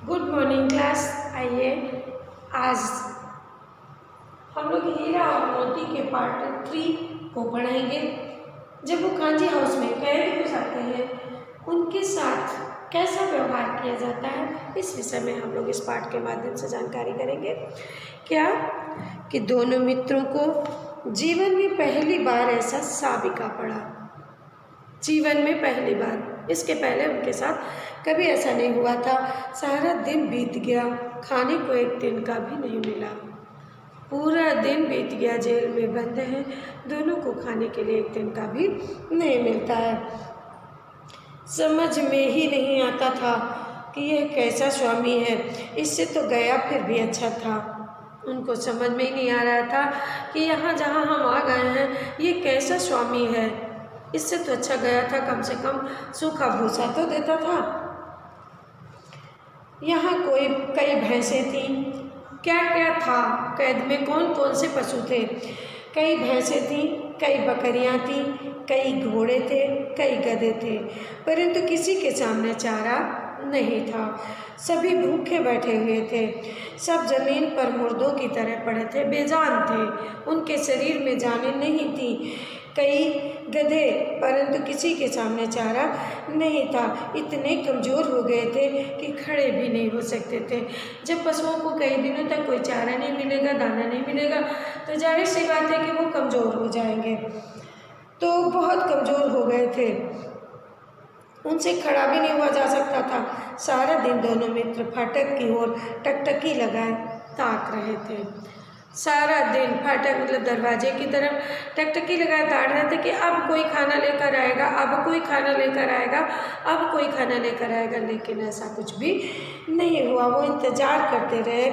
Good morning class. आइए आज हम लोग हीरा और मोती के पार्ट 3 को पढ़ाएंगे। जब वो कांजी हाउस में कैद हो जाते हैं उनके साथ कैसा व्यवहार किया जाता है, इस विषय में हम लोग इस पाठ के माध्यम से जानकारी करेंगे। क्या कि दोनों मित्रों को जीवन में पहली बार ऐसा साबिका पड़ा, जीवन में पहली बार। इसके पहले उनके साथ कभी ऐसा नहीं हुआ था। सारा दिन बीत गया, खाने को एक दिन का भी नहीं मिला। पूरा दिन बीत गया, जेल में बंद हैं, दोनों को खाने के लिए एक दिन का भी नहीं मिलता है। समझ में ही नहीं आता था कि यह कैसा स्वामी है, इससे तो गया फिर भी अच्छा था। उनको समझ में ही नहीं आ रहा था कि यहाँ जहाँ हम आ गए हैं ये कैसा स्वामी है, इससे तो अच्छा गया था, कम से कम सूखा भूसा तो देता था। यहाँ कई भैंसें थीं, क्या क्या था, कैद में कौन कौन से पशु थे। कई भैंसें थीं, कई बकरियाँ थीं, कई घोड़े थे, कई गधे थे, परंतु किसी के सामने चारा नहीं था। सभी भूखे बैठे हुए थे, सब जमीन पर मुर्दों की तरह पड़े थे, बेजान थे, उनके शरीर में जानें नहीं थी। कई गधे, परंतु किसी के सामने चारा नहीं था। इतने कमज़ोर हो गए थे कि खड़े भी नहीं हो सकते थे। जब पशुओं को कई दिनों तक कोई चारा नहीं मिलेगा, दाना नहीं मिलेगा, तो जाहिर सी बात है कि वो कमज़ोर हो जाएंगे। तो बहुत कमज़ोर हो गए थे, उनसे खड़ा भी नहीं हुआ जा सकता था। सारा दिन दोनों मित्र फाटक की ओर टकटकी लगाए ताक रहे थे। सारा दिन फाटक मतलब दरवाजे की तरफ टकटकी लगाए ताड़ रहे थे कि अब कोई खाना लेकर आएगा, अब कोई खाना लेकर आएगा, अब कोई खाना लेकर आएगा, लेकिन ऐसा कुछ भी नहीं हुआ। वो इंतज़ार करते रहे,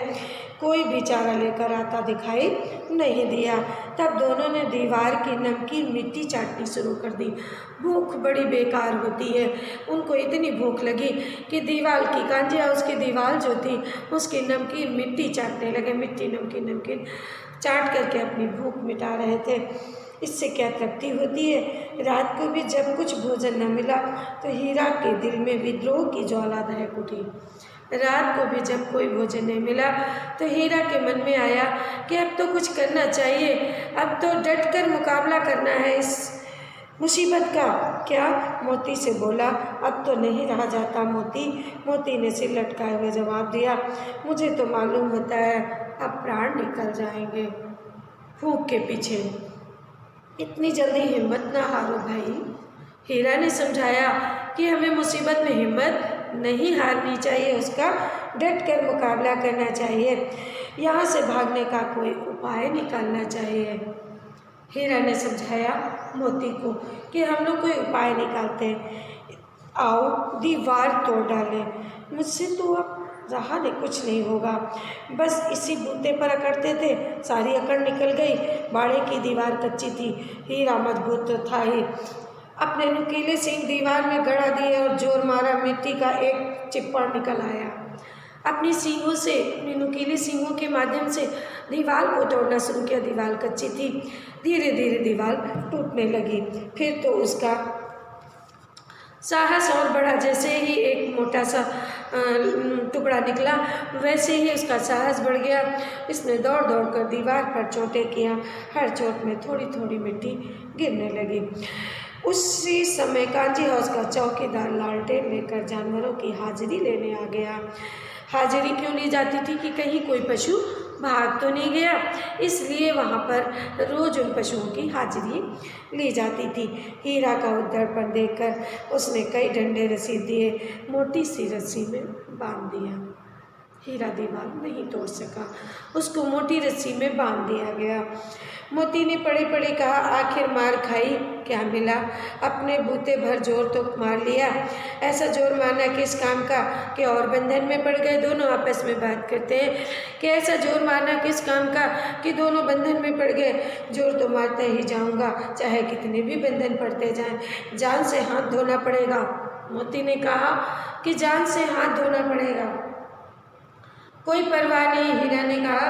कोई भी चारा लेकर आता दिखाई नहीं दिया। तब दोनों ने दीवार की नमकीन मिट्टी चाटनी शुरू कर दी। भूख बड़ी बेकार होती है, उनको इतनी भूख लगी कि दीवार की कांजी हाउस की दीवार जो थी उसकी नमकीन मिट्टी चाटने लगे। मिट्टी नमकीन चाट करके अपनी भूख मिटा रहे थे। इससे क्या तृप्ति होती है। रात को भी जब कुछ भोजन न मिला तो हीरा के दिल में विद्रोह की ज्वाला दहक उठी। रात को भी जब कोई भोजन नहीं मिला तो हीरा के मन में आया कि अब तो कुछ करना चाहिए, अब तो डटकर मुकाबला करना है इस मुसीबत का। क्या मोती से बोला, अब तो नहीं रहा जाता मोती। मोती ने सिर लटकाए हुए जवाब दिया, मुझे तो मालूम होता है अब प्राण निकल जाएंगे भूख के पीछे। इतनी जल्दी हिम्मत ना हारो भाई। हीरा ने समझाया कि हमें मुसीबत में हिम्मत नहीं हारनी चाहिए, उसका डट कर मुकाबला करना चाहिए, यहाँ से भागने का कोई उपाय निकालना चाहिए। हीरा ने समझाया मोती को कि हम लोग कोई उपाय निकालते हैं, आओ दीवार तोड़ डालें। मुझसे तो अब रहा नहीं, कुछ नहीं होगा। बस इसी बूते पर अकड़ते थे, सारी अकड़ निकल गई। बाड़े की दीवार कच्ची थी, हीरा मजबूत तो था ही। अपने नुकीले सींग दीवार में गड़ा दिए और जोर मारा, मिट्टी का एक चिप्पड़ निकल आया। अपनी सींगों से, अपनी नुकीले सींगों के माध्यम से दीवार को तोड़ना शुरू किया। दीवार कच्ची थी, धीरे धीरे दीवार टूटने लगी। फिर तो उसका साहस और बढ़ा, जैसे ही एक मोटा सा टुकड़ा निकला वैसे ही उसका साहस बढ़ गया। इसने दौड़ दौड़ कर दीवार पर चोटें किया, हर चोट में थोड़ी थोड़ी मिट्टी गिरने लगी। उसी समय कांजी हाउस का चौकीदार लालटेन लेकर जानवरों की हाजिरी लेने आ गया। हाजिरी क्यों ली जाती थी कि कहीं कोई पशु भाग तो नहीं गया, इसलिए वहाँ पर रोज उन पशुओं की हाजिरी ली जाती थी। हीरा का उद्दंडपन देखकर उसने कई डंडे रस्सी दिए, मोटी सी रस्सी में बांध दिया। हीरा दीवार नहीं तोड़ सका, उसको मोटी रस्सी में बांध दिया गया। मोती ने पड़े पड़े कहा, आखिर मार खाई, क्या मिला? अपने बूते भर जोर तो मार लिया, ऐसा जोर मारना किस काम का कि और बंधन में पड़ गए। दोनों आपस में बात करते हैं कि ऐसा जोर मारना किस काम का कि दोनों बंधन में पड़ गए। जोर तो मारता ही जाऊंगा, चाहे कितने भी बंधन पड़ते जाएं, जान से हाथ धोना पड़ेगा। मोती ने कहा कि जान से हाथ धोना पड़ेगा, कोई परवाह नहीं। हीरा ने कहा,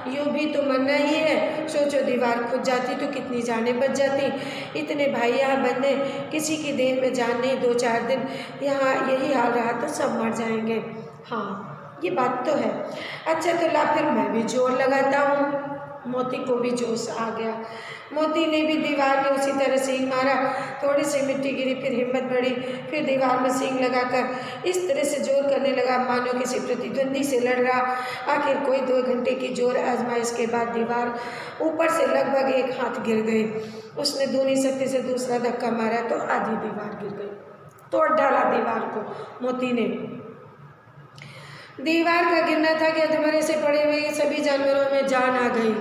यूँ भी तो मरना ही है, सोचो दीवार खुद जाती तो कितनी जानें बच जाती। इतने भाई यहाँ बंधे, किसी की देह में जान नहीं, 2-4 दिन यहाँ यही हाल रहा तो सब मर जाएंगे। हाँ ये बात तो है। अच्छा तो ला फिर मैं भी जोर लगाता हूँ। मोती को भी जोश आ गया। मोती ने भी दीवार में उसी तरह सींग मारा। थोड़ी सी मिट्टी गिरी, फिर हिम्मत बढ़ी, फिर दीवार में सींग लगाकर इस तरह से जोर करने लगा मानो किसी प्रतिद्वंदी से लड़ रहा। आखिर कोई 2 घंटे की जोर आजमाइश के बाद दीवार ऊपर से लगभग 1 हाथ गिर गई। उसने दूनी शक्ति से दूसरा धक्का मारा तो आधी दीवार गिर गई। तोड़ डाला दीवार को मोती ने। दीवार का गिरना था कि अधमरे से पड़े हुए सभी जानवरों में जान आ गई।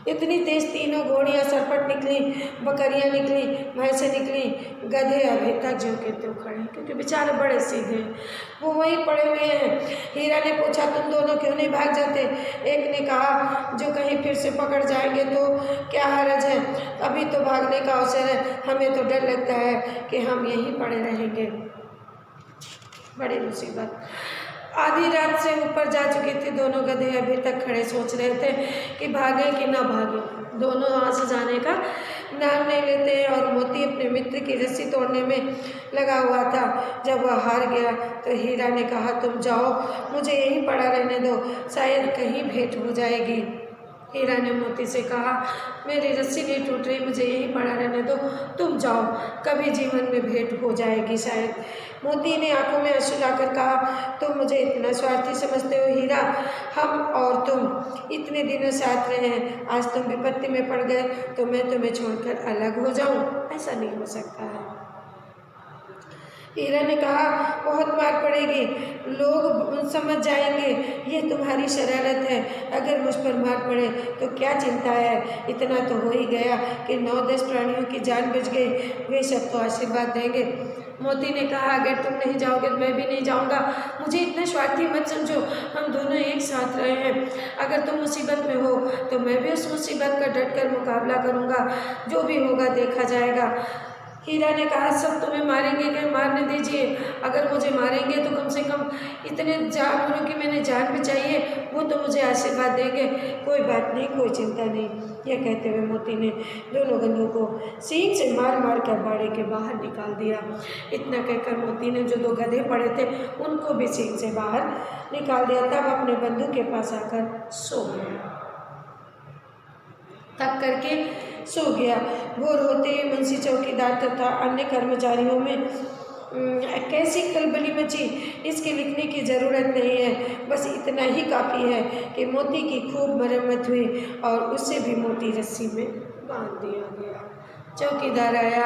इतनी तेज तीनों घोड़ियां सरपट निकली, बकरियां निकली, भैंसें निकली, गधे अभी तक जो के त्यों खड़े, क्योंकि बेचारे बड़े सीधे हैं, वो वहीं पड़े हुए हैं। हीरा ने पूछा तुम दोनों क्यों नहीं भाग जाते? एक ने कहा जो कहीं फिर से पकड़ जाएंगे तो क्या हर्ज है, अभी तो भागने का अवसर है, हमें तो डर लगता है कि हम यहीं पड़े रहेंगे। बड़ी मुसीबत। आधी रात से ऊपर जा चुके थे दोनों गधे, अभी तक खड़े सोच रहे थे कि भागे कि ना भागे। दोनों वहाँ से जाने का नाम नहीं लेते और मोती अपने मित्र की रस्सी तोड़ने में लगा हुआ था। जब वह हार गया तो हीरा ने कहा तुम जाओ, मुझे यहीं पड़ा रहने दो, शायद कहीं भेंट हो जाएगी। हीरा ने मोती से कहा मेरी रस्सी नहीं टूट रही, मुझे यहीं पड़ा रहने दो, तुम जाओ, कभी जीवन में भेंट हो जाएगी शायद। मोती ने आंखों में आंसू लाकर कहा तुम मुझे इतना स्वार्थी समझते हो हीरा? हम और तुम इतने दिनों साथ रहे हैं, आज तुम विपत्ति में पड़ गए तो मैं तुम्हें छोड़कर अलग हो जाऊं? ऐसा नहीं हो सकता है। हीरा ने कहा बहुत मार पड़ेगी, लोग समझ जाएंगे ये तुम्हारी शरारत है, अगर मुझ पर मार पड़े तो क्या चिंता है, इतना तो हो ही गया कि 9-10 प्राणियों की जान बच गई, वे सब तो आशीर्वाद देंगे। मोती ने कहा अगर तुम नहीं जाओगे तो मैं भी नहीं जाऊंगा, मुझे इतना स्वार्थी मत समझो, हम दोनों एक साथ रहे हैं, अगर तुम मुसीबत में हो तो मैं भी उस मुसीबत का डट कर मुकाबला करूंगा, जो भी होगा देखा जाएगा। हीरा ने कहा सब तुम्हें मारेंगे क्या? मारने दीजिए, अगर मुझे मारेंगे तो कम से कम इतने जानवरों की मैंने जान बचाई है, वो तो मुझे आशीर्वाद देंगे, कोई बात नहीं, कोई चिंता नहीं। यह कहते हुए मोती ने दोनों गधों को सींग से मार मार कर बाड़े के बाहर निकाल दिया। इतना कहकर मोती ने जो 2 गधे पड़े थे उनको भी सींग से बाहर निकाल दिया। तब अपने बंधु के पास आकर सो गया, थक करके सो गया। भोर होते ही मुंशी चौकीदार तथा अन्य कर्मचारियों में कैसी खलबली मची, इसके लिखने की ज़रूरत नहीं है, बस इतना ही काफ़ी है कि मोती की खूब मरम्मत हुई और उसे भी मोटी रस्सी में बांध दिया गया। चौकीदार आया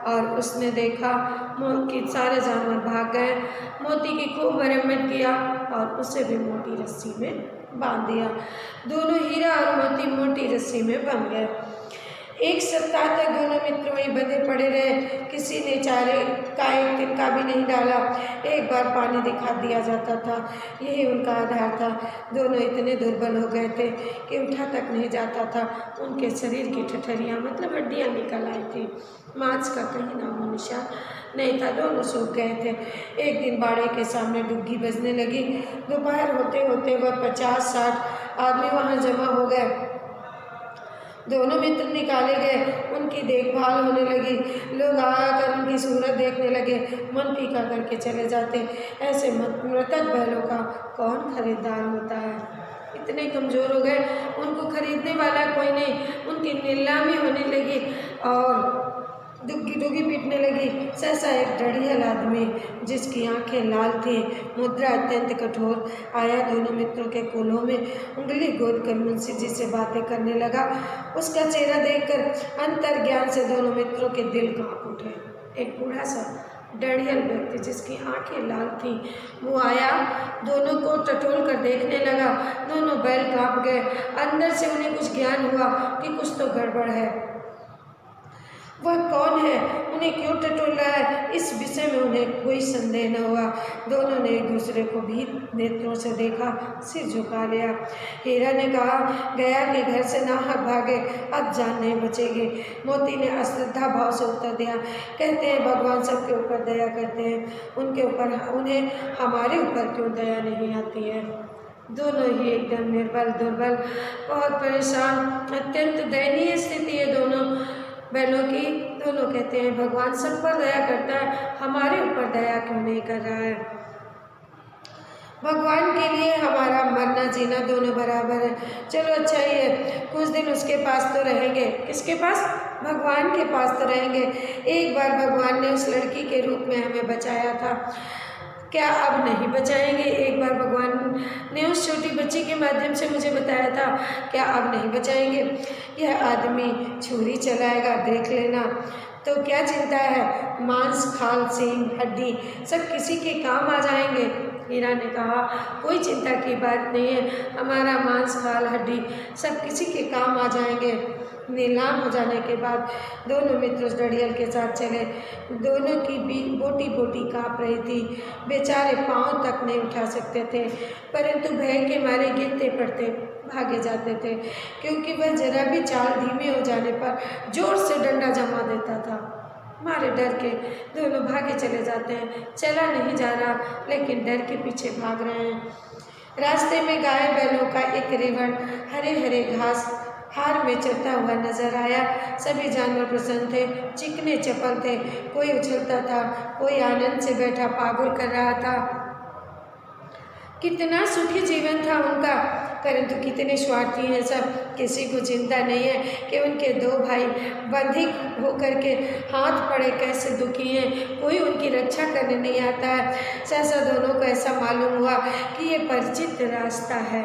और उसने देखा कि सारे जानवर भाग गए। मोती की खूब मरम्मत किया और उसे भी मोटी रस्सी में बांध दिया। दोनों हीरा और मोती मोटी रस्सी में बंध गए। 1 सप्ताह तक दोनों मित्र वहीं बंधे पड़े रहे, किसी ने चारे का एक तिनका भी नहीं डाला, एक बार पानी दिखा दिया जाता था, यही उनका आधार था। दोनों इतने दुर्बल हो गए थे कि उठा तक नहीं जाता था, उनके शरीर की ठठरियाँ मतलब हड्डियाँ निकल आई थी, मांस का कहीं नामो निशान नहीं था, दोनों सूख गए थे। एक दिन बाड़े के सामने डुग्गी बजने लगी। दोपहर होते होते वह 50-60 आदमी वहाँ जमा हो गए। दोनों मित्र निकाले गए, उनकी देखभाल होने लगी, लोग आकर उनकी सूरत देखने लगे, मन फीका करके चले जाते। ऐसे मृतक बैलों का कौन खरीदार होता है? इतने कमज़ोर हो गए, उनको खरीदने वाला कोई नहीं, उनकी नीलामी होने लगी और दुग्गी दुग्गी पीटने लगी। सहसा एक डढ़ियल आदमी जिसकी आंखें लाल थी, मुद्रा अत्यंत कठोर, आया दोनों मित्रों के कोलों में उंगली गोद कर मुंशी जी से बातें करने लगा। उसका चेहरा देखकर अंतर्ज्ञान से दोनों मित्रों के दिल कांप उठे। एक बूढ़ा सा डढ़ियल व्यक्ति जिसकी आंखें लाल थीं वो आया, दोनों को टटोल कर देखने लगा। दोनों बैल कांप गए, अंदर से उन्हें कुछ ज्ञान हुआ कि कुछ तो गड़बड़ है। वह कौन है, उन्हें क्यों टटोल रहा है, इस विषय में उन्हें कोई संदेह न हुआ। दोनों ने एक दूसरे को भी नेत्रों से देखा, सिर झुका लिया। हीरा ने कहा गया के घर से नाहक भागे, अब जान नहीं बचेगी। मोती ने अश्रद्धा भाव से उत्तर दिया, कहते हैं भगवान सबके ऊपर दया करते हैं, उनके ऊपर उन्हें हमारे ऊपर क्यों दया नहीं आती है? दोनों ही एकदम निर्बल, दुर्बल, बहुत परेशान, अत्यंत दयनीय स्थिति है दोनों बैलों की। दोनों कहते हैं भगवान सब पर दया करता है, हमारे ऊपर दया क्यों नहीं कर रहा है? भगवान के लिए हमारा मरना जीना दोनों बराबर है। चलो अच्छा ही है, कुछ दिन उसके पास तो रहेंगे। किसके पास? भगवान के पास तो रहेंगे। एक बार भगवान ने उस लड़की के रूप में हमें बचाया था, क्या अब नहीं बचाएंगे? एक बार भगवान ने उस छोटी बच्ची के माध्यम से मुझे बताया था, क्या अब नहीं बचाएंगे? यह आदमी छुरी चलाएगा, देख लेना। तो क्या चिंता है? मांस, खाल, सींग, हड्डी सब किसी के काम आ जाएंगे। हीरा ने कहा, कोई चिंता की बात नहीं है, हमारा मांस, खाल, हड्डी सब किसी के काम आ जाएंगे। नीलाम हो जाने के बाद दोनों मित्र उस डड़ियल के साथ चले। दोनों की बोटी बोटी काँप रही थी, बेचारे पाँव तक नहीं उठा सकते थे, परंतु भय के मारे गिरते पड़ते भागे जाते थे, क्योंकि वह जरा भी चाल धीमे हो जाने पर जोर से डंडा जमा देता था। मारे डर के दोनों भागे चले जाते हैं। चला नहीं जा रहा, लेकिन डर के पीछे भाग रहे हैं। रास्ते में गाय बैलों का एक रेवड़ हरे हरे घास हार में चलता हुआ नजर आया। सभी जानवर प्रसन्न थे, चिकने चपल थे, कोई उछलता था, कोई आनंद से बैठा पागुर कर रहा था। कितना सुखी जीवन था उनका, परंतु कितने स्वार्थी हैं सब। किसी को चिंता नहीं है कि उनके दो भाई बंधी होकर के हाथ पड़े कैसे दुखी हैं, कोई उनकी रक्षा करने नहीं आता है। सहसा दोनों को ऐसा मालूम हुआ कि ये परिचित रास्ता है।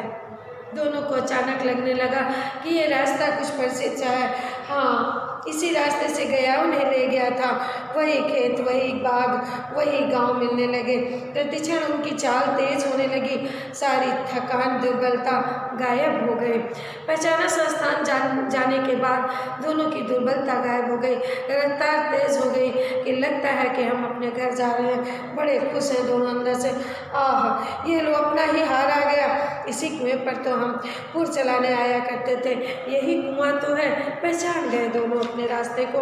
दोनों को अचानक लगने लगा कि ये रास्ता कुछ परिचित सा है। हाँ, इसी रास्ते से गया उन्हें ले गया था। वही खेत, वही बाग, वही गांव मिलने लगे। प्रतिक्षण उनकी चाल तेज होने लगी, सारी थकान दुर्बलता गायब हो गई। पहचाना सा स्थान जाने के बाद दोनों की दुर्बलता गायब हो गई, रफ्तार तेज हो गई कि लगता है कि हम अपने घर जा रहे हैं। बड़े खुश हैं दोनों अंदर से। आह, ये लो अपना ही हार आ गया। इसी कुएं पर तो हम पुर चलाने आया करते थे, यही कुआं तो है। पहचान गए दोनों अपने रास्ते को।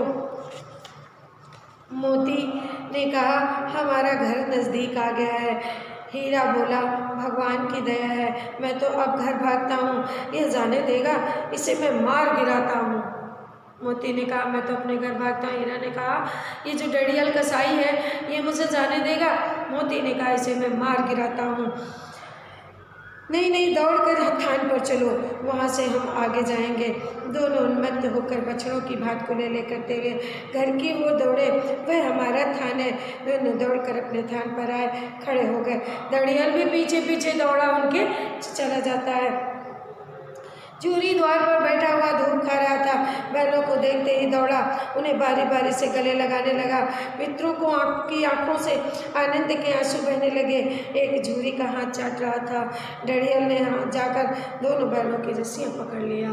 मोती ने कहा, हमारा घर नज़दीक आ गया है। हीरा बोला, भगवान की दया है, मैं तो अब घर भागता हूँ, यह जाने देगा, इसे मैं मार गिराता हूँ। मोती ने कहा, मैं तो अपने घर भागता हूँ। हीरा ने कहा, ये जो डड़ियल कसाई है ये मुझे जाने देगा? मोती ने कहा, इसे मैं मार गिराता हूँ। नहीं नहीं, दौड़कर थान पर चलो, वहाँ से हम आगे जाएंगे। दोनों उन्मत्त होकर बछड़ों की भात को ले लेकर तेरे घर की ओर दौड़े। वह हमारा थान है। दोनों दौड़कर अपने थान पर आए, खड़े हो गए। दड़ियल भी पीछे पीछे दौड़ा उनके चला जाता है। जूरी द्वार पर बैठा हुआ धूप खा रहा था। बैलों को देखते ही दौड़ा, उन्हें बारी बारी से गले लगाने लगा। मित्रों को की आंखों से आनंद के आंसू बहने लगे। एक झूरी का हाथ चाट रहा था। डड़ियल ने हाथ जाकर दोनों बैलों की रस्सियां पकड़ लिया।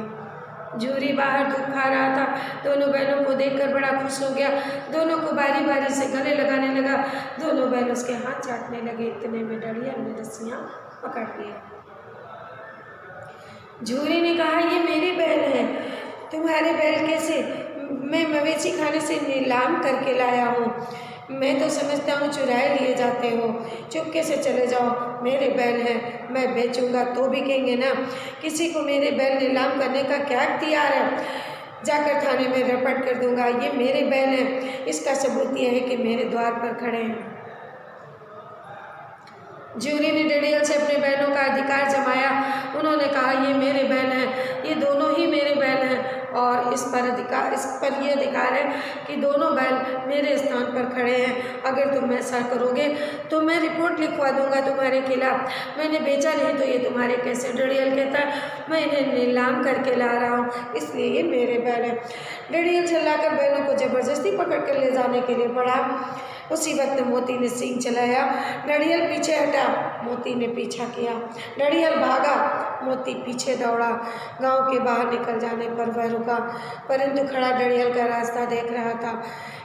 झूरी बाहर धूप खा रहा था, दोनों बैलों को देखकर बड़ा खुश हो गया। दोनों को बारी बारी से गले लगाने लगा। दोनों बैल उसके हाथ चाटने लगे। इतने में डड़ियल ने रस्सियां पकड़ लिया। झूरी ने कहा, ये मेरे बैल हैं। तुम्हारे बैल कैसे? मैं मवेशी खाने से नीलाम करके लाया हूँ। मैं तो समझता हूँ चुराए लिए जाते हो। चुपके से चले जाओ, मेरे बैल हैं, मैं बेचूंगा तो बिकेंगे ना। किसी को मेरे बैल नीलाम करने का क्या इख्तियार है? जाकर थाने में रपट कर दूंगा। ये मेरे बैल हैं, इसका सबूत यह है कि मेरे द्वार पर खड़े हैं। जूरी ने डड़ियल से अपने बैलों का अधिकार जमाया। उन्होंने कहा, ये मेरे बैल हैं, ये दोनों ही मेरे बैल हैं, और इस पर ये अधिकार है कि दोनों बैल मेरे स्थान पर खड़े हैं। अगर तुम ऐसा करोगे तो मैं रिपोर्ट लिखवा दूंगा तुम्हारे खिलाफ। मैंने बेचा नहीं तो ये तुम्हारे कैसे? डड़ियल कहता है, मैं इन्हें नीलाम करके ला रहा हूँ, इसलिए ये मेरे बैल हैं। डड़ियल चिल्लाकर बैलों को जबरदस्ती पकड़ कर ले जाने के लिए बढ़ा। उसी वक्त मोती ने सींग चलाया। डड़ियल पीछे हटा, मोती ने पीछा किया। डड़ियल भागा, मोती पीछे दौड़ा। गांव के बाहर निकल जाने पर वह रुका, परंतु खड़ा डड़ियल का रास्ता देख रहा था।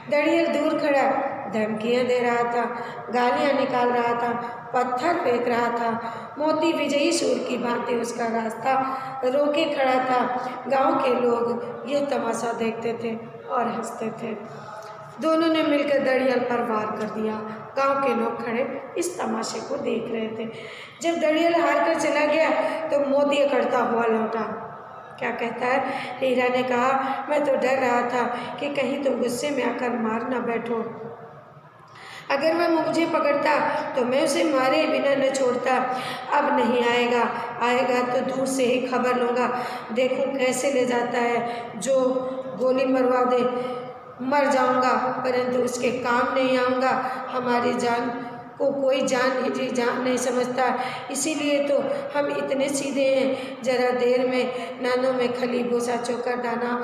डड़ियल दूर खड़ा धमकियां दे रहा था, गालियां निकाल रहा था, पत्थर फेंक रहा था। मोती विजयी सूर की भांति उसका रास्ता रोके खड़ा था। गांव के लोग यह तमाशा देखते थे और हंसते थे। दोनों ने मिलकर डड़ियल पर वार कर दिया। गांव के लोग खड़े इस तमाशे को देख रहे थे। जब डड़ियल हार कर चला गया तो मोती अकड़ता हुआ लौटा। क्या कहता है? हीरा ने कहा, मैं तो डर रहा था कि कहीं तुम गुस्से में आकर मार न बैठो। अगर वह मुझे पकड़ता तो मैं उसे मारे बिना न छोड़ता। अब नहीं आएगा, आएगा तो दूर से ही खबर लूँगा। देखो कैसे ले जाता है, जो गोली मरवा दे। मर जाऊँगा परंतु उसके काम नहीं आऊँगा। हमारी जान को कोई जान नहीं समझता, इसीलिए तो हम इतने सीधे हैं। जरा देर में नानों में खली भूसा चोकर दाना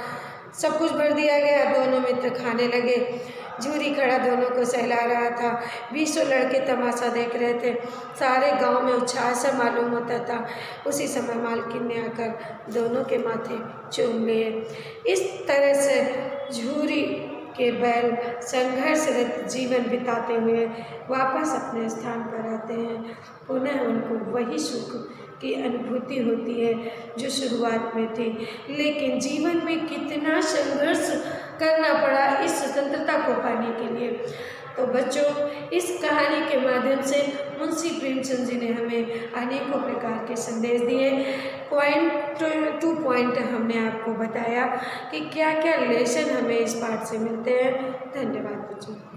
सब कुछ भर दिया गया। दोनों मित्र खाने लगे। झूरी खड़ा दोनों को सहला रहा था। 20 लड़के तमाशा देख रहे थे। सारे गांव में उत्साह सा मालूम होता था। उसी समय मालकिन ने आकर दोनों के माथे चूम लिए। इस तरह से झूरी के बैल संघर्षरत जीवन बिताते हुए वापस अपने स्थान पर आते हैं। पुनः उनको वही सुख की अनुभूति होती है जो शुरुआत में थी। लेकिन जीवन में कितना संघर्ष करना पड़ा इस स्वतंत्रता को पाने के लिए। तो बच्चों, इस कहानी के माध्यम से मुंशी प्रेमचंद जी ने हमें अनेकों प्रकार के संदेश दिए। पॉइंट टू पॉइंट हमने आपको बताया कि क्या क्या लेसन हमें इस पाठ से मिलते हैं। धन्यवाद बच्चों।